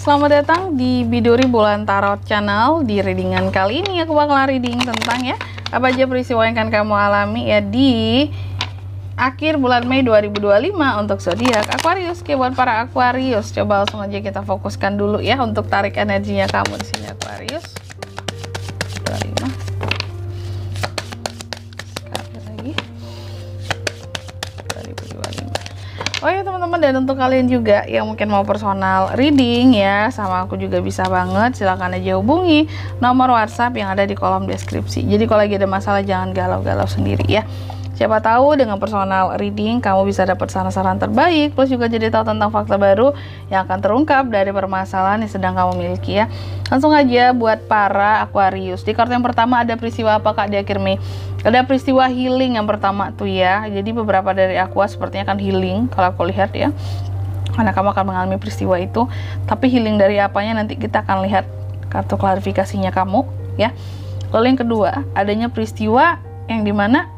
Selamat datang di Biduri Bulan Tarot Channel. Di readingan kali ini aku bakal reading tentang ya apa aja peristiwa yang akan kamu alami ya di akhir bulan Mei 2025 untuk zodiak Aquarius. Oke, buat para Aquarius, coba langsung aja kita fokuskan dulu ya untuk tarik energinya kamu di sini Aquarius. 25. Sekali lagi. 2025. Oh ya teman-teman, dan untuk kalian juga yang mungkin mau personal reading ya sama aku juga bisa banget, silahkan aja hubungi nomor WhatsApp yang ada di kolom deskripsi. Jadi kalau lagi ada masalah jangan galau-galau sendiri ya. Siapa tahu dengan personal reading kamu bisa dapat saran-saran terbaik, plus juga jadi tahu tentang fakta baru yang akan terungkap dari permasalahan yang sedang kamu miliki ya. Langsung aja buat para Aquarius. Di kartu yang pertama ada peristiwa apa Kak di akhir Mei? Ada peristiwa healing yang pertama tuh ya. Jadi beberapa dari Aqua sepertinya akan healing kalau aku lihat ya. Karena kamu akan mengalami peristiwa itu. Tapi healing dari apanya nanti kita akan lihat kartu klarifikasinya kamu ya. Lalu yang kedua, adanya peristiwa yang dimana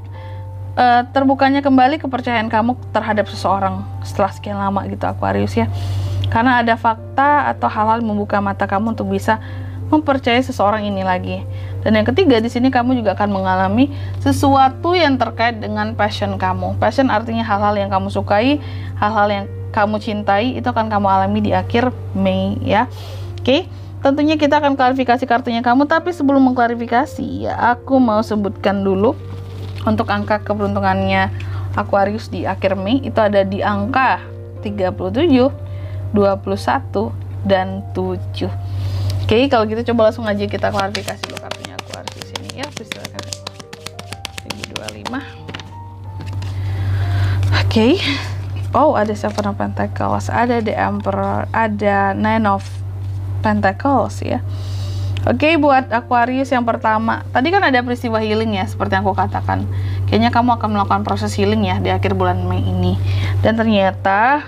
terbukanya kembali kepercayaan kamu terhadap seseorang setelah sekian lama gitu Aquarius ya. Karena ada fakta atau hal-hal membuka mata kamu untuk bisa mempercayai seseorang ini lagi. Dan yang ketiga, di sini kamu juga akan mengalami sesuatu yang terkait dengan passion kamu. Passion artinya hal-hal yang kamu sukai, hal-hal yang kamu cintai, itu akan kamu alami di akhir Mei ya. Oke, tentunya kita akan klarifikasi kartunya kamu, tapi sebelum mengklarifikasi ya aku mau sebutkan dulu untuk angka keberuntungannya Aquarius di akhir Mei itu ada di angka 37, 21, dan 7. Oke, kalau gitu coba langsung aja kita klarifikasi dulu kartunya Aquarius ini ya. Silakan 2025. Oke. Oh, ada Seven of Pentacles, ada The Emperor, ada Nine of Pentacles ya. Oke, buat Aquarius yang pertama, tadi kan ada peristiwa healing ya, seperti yang aku katakan. Kayaknya kamu akan melakukan proses healing ya di akhir bulan Mei ini. Dan ternyata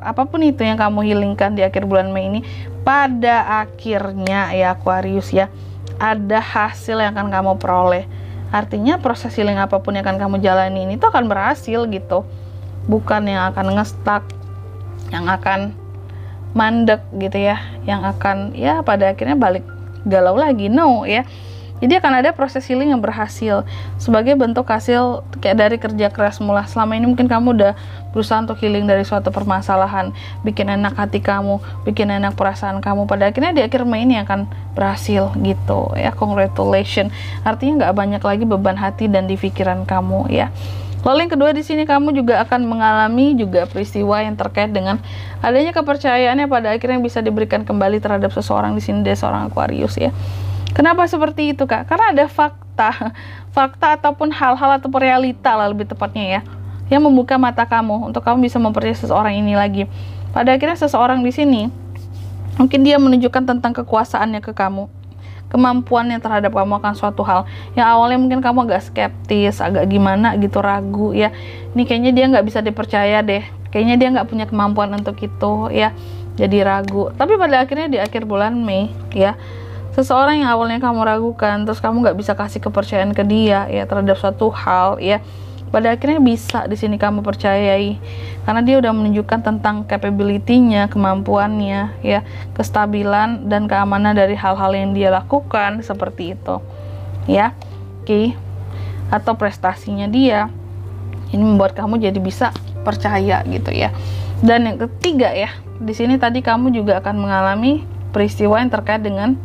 apapun itu yang kamu healingkan di akhir bulan Mei ini, pada akhirnya ya Aquarius ya, ada hasil yang akan kamu peroleh. Artinya proses healing apapun yang akan kamu jalani ini tuh akan berhasil gitu. Bukan yang akan ngestak, yang akan mandek gitu ya, yang akan ya pada akhirnya balik galau lagi, no ya. Jadi akan ada proses healing yang berhasil sebagai bentuk hasil kayak dari kerja keras mula. Selama ini mungkin kamu udah berusaha untuk healing dari suatu permasalahan, bikin enak hati kamu, bikin enak perasaan kamu, pada akhirnya di akhir Mei ini akan berhasil gitu ya. Congratulations, artinya nggak banyak lagi beban hati dan di pikiran kamu ya. Lalu yang kedua, di sini kamu juga akan mengalami juga peristiwa yang terkait dengan adanya kepercayaannya pada akhirnya bisa diberikan kembali terhadap seseorang. Di sini ada seorang Aquarius ya. Kenapa seperti itu Kak? Karena ada fakta ataupun hal-hal ataupun realita lah lebih tepatnya ya, yang membuka mata kamu untuk kamu bisa mempercayai seseorang ini lagi. Pada akhirnya seseorang di sini mungkin dia menunjukkan tentang kekuasaannya ke kamu, kemampuannya terhadap kamu akan suatu hal yang awalnya mungkin kamu agak skeptis, agak gimana gitu, ragu ya. Ini kayaknya dia nggak bisa dipercaya deh, kayaknya dia nggak punya kemampuan untuk itu ya, jadi ragu. Tapi pada akhirnya di akhir bulan Mei ya, seseorang yang awalnya kamu ragukan, terus kamu nggak bisa kasih kepercayaan ke dia ya terhadap suatu hal ya, pada akhirnya bisa di sini kamu percayai karena dia udah menunjukkan tentang capability-nya, kemampuannya ya, kestabilan dan keamanan dari hal-hal yang dia lakukan seperti itu ya. Oke, atau prestasinya dia ini membuat kamu jadi bisa percaya gitu ya. Dan yang ketiga ya, di sini tadi kamu juga akan mengalami peristiwa yang terkait dengan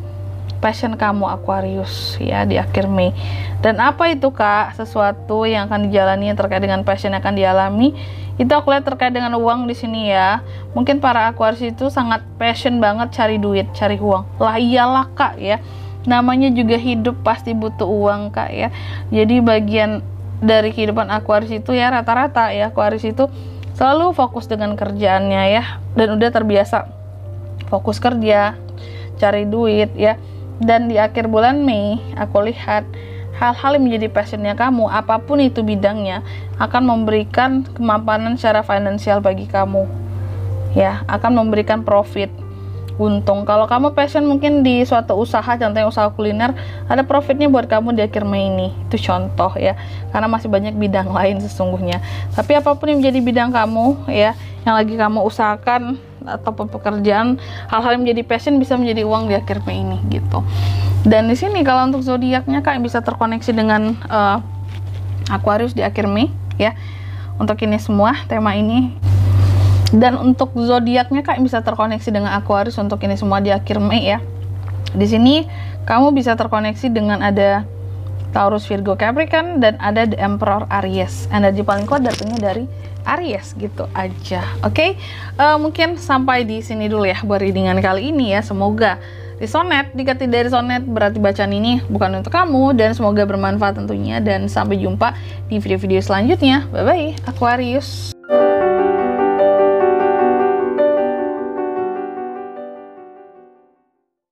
passion kamu Aquarius ya di akhir Mei. Dan apa itu Kak? Sesuatu yang akan dijalani yang terkait dengan passion yang akan dialami. Itu aku lihat terkait dengan uang di sini ya. Mungkin para Aquarius itu sangat passion banget cari duit, cari uang. Lah iyalah Kak ya. Namanya juga hidup pasti butuh uang Kak ya. Jadi bagian dari kehidupan Aquarius itu ya rata-rata ya Aquarius itu selalu fokus dengan kerjaannya ya, dan udah terbiasa fokus kerja, cari duit ya. Dan di akhir bulan Mei aku lihat hal-hal yang menjadi passionnya kamu, apapun itu bidangnya, akan memberikan kemapanan secara finansial bagi kamu ya, akan memberikan profit, untung. Kalau kamu passion mungkin di suatu usaha, contohnya usaha kuliner, ada profitnya buat kamu di akhir Mei ini, itu contoh ya, karena masih banyak bidang lain sesungguhnya. Tapi apapun yang menjadi bidang kamu ya, yang lagi kamu usahakan, ataupun pekerjaan, hal-hal yang menjadi passion bisa menjadi uang di akhir Mei ini gitu. Dan di sini kalau untuk zodiaknya Kak bisa terkoneksi dengan Aquarius di akhir Mei ya. Untuk ini semua tema ini. Dan untuk zodiaknya Kak bisa terkoneksi dengan Aquarius untuk ini semua di akhir Mei ya. Di sini kamu bisa terkoneksi dengan ada Taurus, Virgo, Capricorn, dan ada The Emperor Aries. Energi paling kuat datangnya dari Aries gitu aja. Oke, mungkin sampai di sini dulu ya buat readingan kali ini ya. Semoga resonate. Jika tidak resonate berarti bacaan ini bukan untuk kamu, dan semoga bermanfaat tentunya. Dan sampai jumpa di video-video selanjutnya. Bye bye Aquarius.